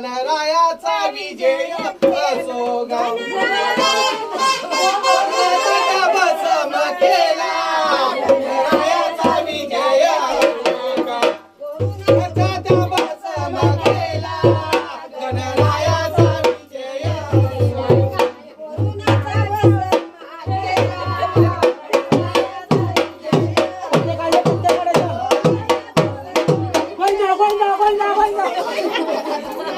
गणरायाचा विजय असो ग भस्म केला गणरायाचा विजय असो ग भस्म केला गणरायाचा विजय असो ग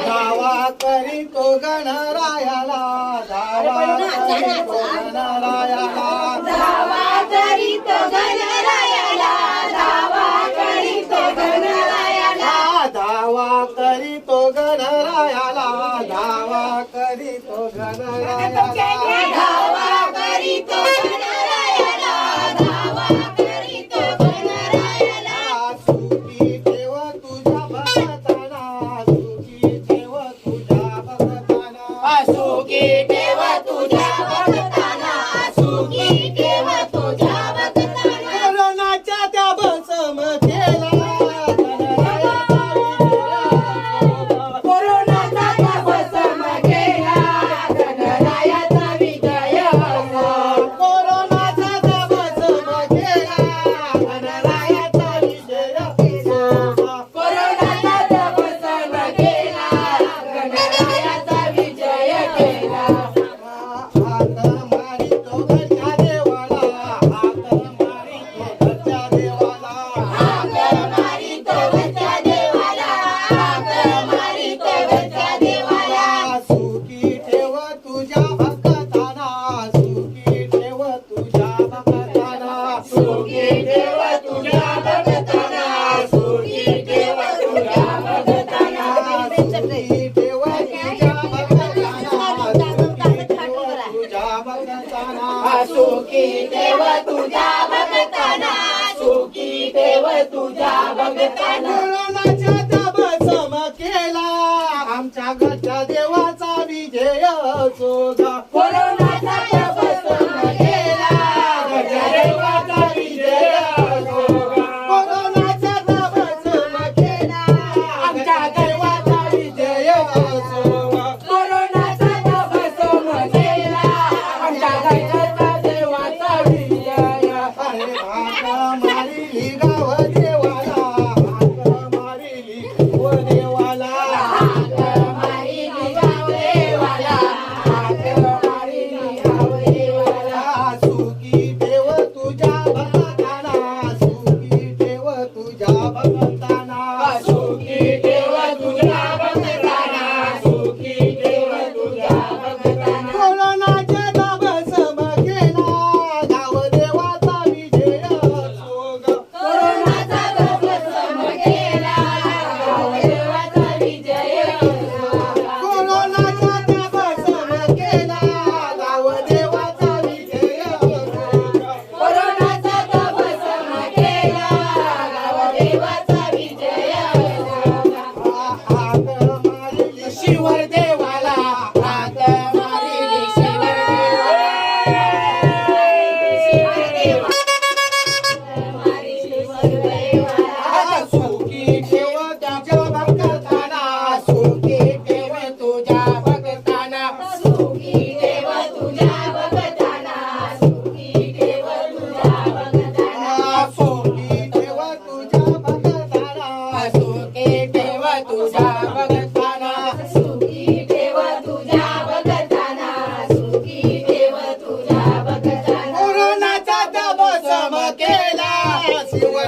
दावा करीतो गणरायाला दावा करीतो गणरायाला दावा करीतो गणरायाला दावा करीतो गणरायाला दावा करीतो गणरायाला दावा करीतो गणरायाला दावा करीतो गणरायाला दावा करीतो गणरायाला सुखी ठेव तुझ्या भक्ताना सुखी ठेव तुझ्या भक्ताना सुखी ठेव तुझ्या भक्ताना सुखी ठेव तुझ्या भक्ताना कोरोनाच्या त्या भस्म केला गणरायाचा विजय कोरोनाचा भस्म केला गणरायाचा विजय असो कोरोनाचा त्या भस्म केला गणरायाचा विजय असो कोरोनाचा भस्म केला गणरायाचा विजय केला हात मारितो घरच्या देवाला हात मारितो घरच्या देवाला हाक मारितो घरच्या देवाला हाक मारितो घरच्या देवाला सुखी ठेव तुझ्या भक्ताना सुखी ठेव तुझ्या भक्ताना सुखी ठेव तुझ्या भक्ताना सुखी ठेव तुझ्या भक्ताना सुखी ठेव तुझ्या भक्ताना सुखी ठेव तुझ्या भक्ताना सुखी ठेव तुझ्या भक्ताना कोरोनाच्या त्या भस्म केला आमच्या घरच्या देवाचा विजय असो ग कोरोनाचा भस्म केला घरच्या देवाचा विजय असो ग. कोरोनाचा त्या भस्म केला आमच्या देवाचा विजय असो ग कोरोनाचा भस्म केला आमच्या घरच्या देवाचा विजय अरे हाक मारिली गाव देवाला हाक मारिली व देवाला हाक मारिली गाव देवाला हाक मारिली गाव देवाला सुखी ठेव तुझ्या भक्ताना सुखी ठेव तुझ्या भक्ताना सुखी ठेव तुझ्या भक्ताना सुखी ठेव तुझ्या भक्ताना कोरोनाच्या त्या भस्म केला गाव देवाचा विजय असो ग कोरोनाचा भस्म केला गाव देवाचा विजय असो कोरोनाचा त्या भस्म केला गाव देवाचा विजय असो ग कोरोनाचा भस्म केला गाव देवाचा विजय असो हाक मारिली शिवर देवाला हाक मारिली शिवर देवाला मारिली शिवर देवाला सुखी ठेव तुझ्या भक्ताना सुखी ठेव तुझ्या भक्ताना सुखी ठेव तुझ्या भक्ताना सुखी ठेव तुझ्या भक्ताना सुखी ठेव तुझ्या भक्ताना सुखी ठेव तुझ्या भक्ताना